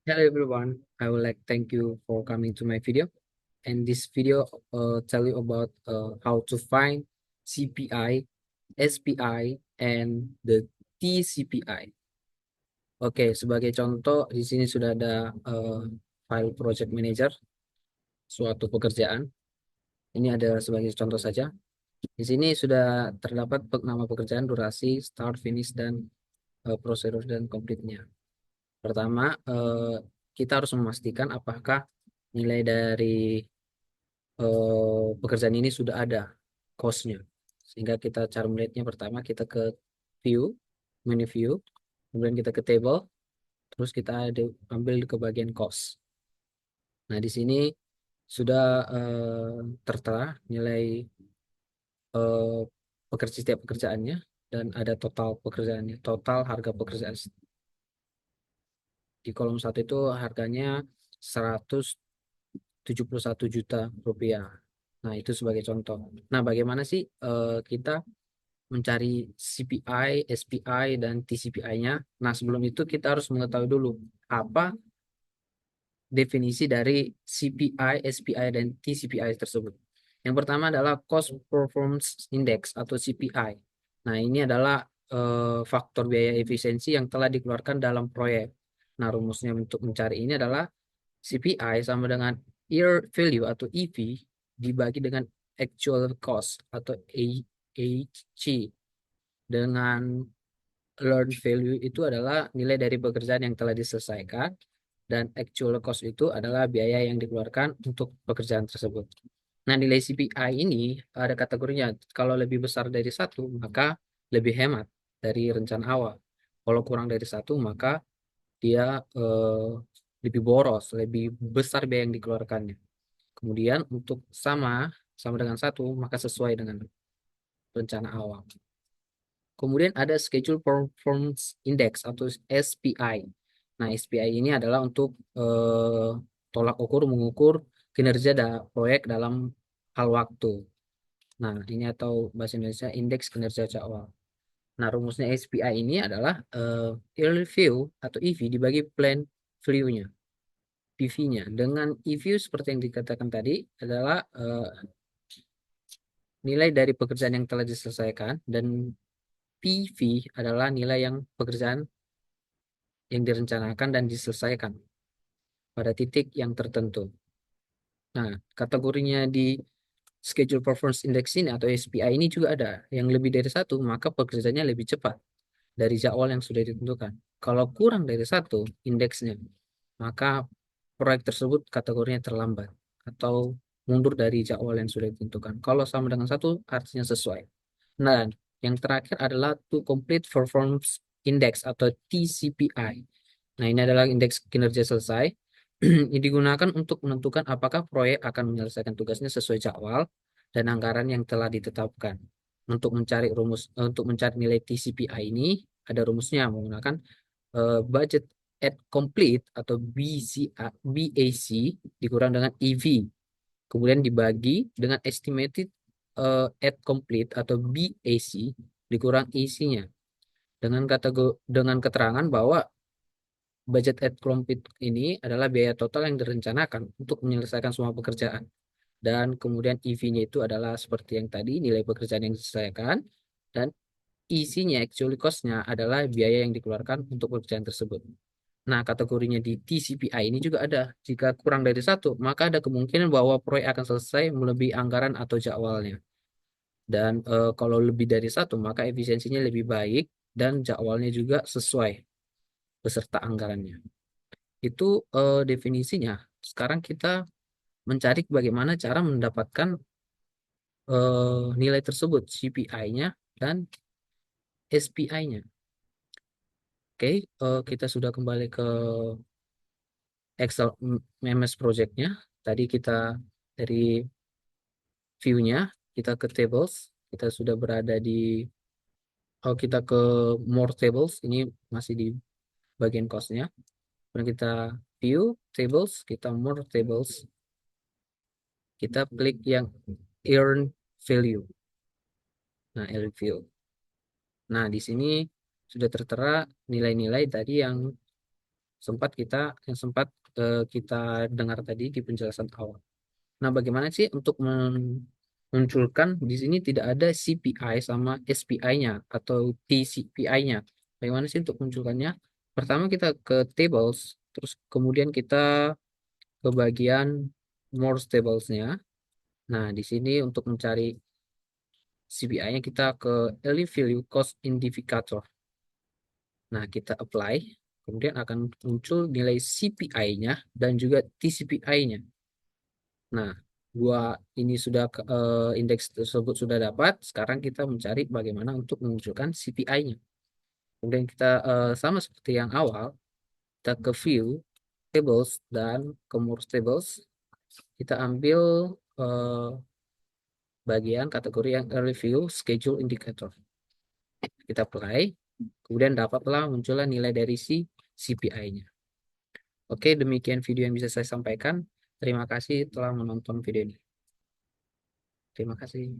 Hello everyone, I would like thank you for coming to my video. And this video tell you about how to find CPI, SPI, and the TCPI. Oke, sebagai contoh di sini sudah ada file project manager suatu pekerjaan. Ini ada sebagai contoh saja. Di sini sudah terdapat nama pekerjaan, durasi, start, finish, dan prosedur dan complete-nya. Pertama, kita harus memastikan apakah nilai dari pekerjaan ini sudah ada cost-nya. Sehingga kita cara melihatnya pertama kita ke view, menu view, kemudian kita ke table, terus kita ambil ke bagian cost. Nah, di sini sudah tertera nilai eh, setiap pekerjaannya dan ada total pekerjaannya, total harga pekerjaan. Di kolom satu itu harganya 171 juta rupiah. Nah, itu sebagai contoh. Nah, bagaimana sih kita mencari CPI, SPI, dan TCPI-nya? Nah, sebelum itu kita harus mengetahui dulu apa definisi dari CPI, SPI, dan TCPI tersebut. Yang pertama adalah Cost Performance Index atau CPI. Nah, ini adalah faktor biaya efisiensi yang telah dikeluarkan dalam proyek. Nah, rumusnya untuk mencari ini adalah CPI sama dengan Year Value atau EV dibagi dengan Actual Cost atau AHC. Dengan Learned Value itu adalah nilai dari pekerjaan yang telah diselesaikan dan actual cost itu adalah biaya yang dikeluarkan untuk pekerjaan tersebut. Nah, nilai CPI ini ada kategorinya. Kalau lebih besar dari satu, maka lebih hemat dari rencana awal. Kalau kurang dari satu, maka dia lebih boros, lebih besar biaya yang dikeluarkannya. Kemudian untuk sama dengan satu, maka sesuai dengan rencana awal. Kemudian ada Schedule Performance Index atau SPI. Nah, SPI ini adalah untuk tolak ukur mengukur kinerja proyek dalam hal waktu. Nah, ini atau bahasa Indonesia Indeks Kinerja Jadwal. Nah, rumusnya SPI ini adalah Early View atau EV dibagi Plan Value-nya, PV-nya. Dengan EV seperti yang dikatakan tadi adalah nilai dari pekerjaan yang telah diselesaikan dan PV adalah nilai yang pekerjaan yang direncanakan dan diselesaikan pada titik yang tertentu. Nah, kategorinya di Schedule Performance Index ini atau SPI ini juga ada. Yang lebih dari satu, maka pekerjaannya lebih cepat dari jadwal yang sudah ditentukan. Kalau kurang dari satu indeksnya, maka proyek tersebut kategorinya terlambat atau mundur dari jadwal yang sudah ditentukan. Kalau sama dengan satu, artinya sesuai. Nah, yang terakhir adalah To Complete Performance Index atau TCPI. Nah, ini adalah indeks kinerja selesai. Ini digunakan untuk menentukan apakah proyek akan menyelesaikan tugasnya sesuai jadwal dan anggaran yang telah ditetapkan. Untuk mencari nilai TCPI ini ada rumusnya menggunakan budget at complete atau BAC dikurang dengan EV. Kemudian dibagi dengan estimated at complete atau BAC dikurang EC-nya. Dengan keterangan bahwa budget at complete ini adalah biaya total yang direncanakan untuk menyelesaikan semua pekerjaan. Dan kemudian EV-nya itu adalah seperti yang tadi, nilai pekerjaan yang diselesaikan. Dan EC-nya, actually cost-nya adalah biaya yang dikeluarkan untuk pekerjaan tersebut. Nah, kategorinya di TCPI ini juga ada. Jika kurang dari satu, maka ada kemungkinan bahwa proyek akan selesai melebihi anggaran atau jadwalnya. Dan kalau lebih dari satu, maka efisiensinya lebih baik dan jadwalnya juga sesuai beserta anggarannya. Itu definisinya. Sekarang kita mencari bagaimana cara mendapatkan nilai tersebut, CPI-nya dan SPI-nya. Oke, kita sudah kembali ke Excel MS Project-nya. Tadi kita dari view-nya, kita ke tables, kita sudah berada di, oh kita ke more tables, ini masih di bagian cost-nya. Kemudian kita view tables, kita more tables, kita klik yang earn value. Nah, earn value. Nah, di sini sudah tertera nilai-nilai tadi yang kita dengar tadi di penjelasan awal. Nah, bagaimana sih untuk memunculkan di sini tidak ada CPI sama SPI-nya atau TCPI-nya? Bagaimana sih untuk munculkannya? Pertama kita ke tables, terus kemudian kita ke bagian more tables-nya. Nah, di sini untuk mencari CPI-nya kita ke early value cost indicator. Nah, kita apply, kemudian akan muncul nilai CPI-nya dan juga TCPI-nya. Nah, dua ini indeks tersebut sudah dapat. Sekarang kita mencari bagaimana untuk memunculkan CPI-nya. Kemudian kita sama seperti yang awal, kita ke view, tables, dan ke more tables. Kita ambil eh, bagian kategori yang review schedule indicator. Kita apply, kemudian dapatlah muncullah nilai dari si CPI-nya. Oke, demikian video yang bisa saya sampaikan. Terima kasih telah menonton video ini. Terima kasih.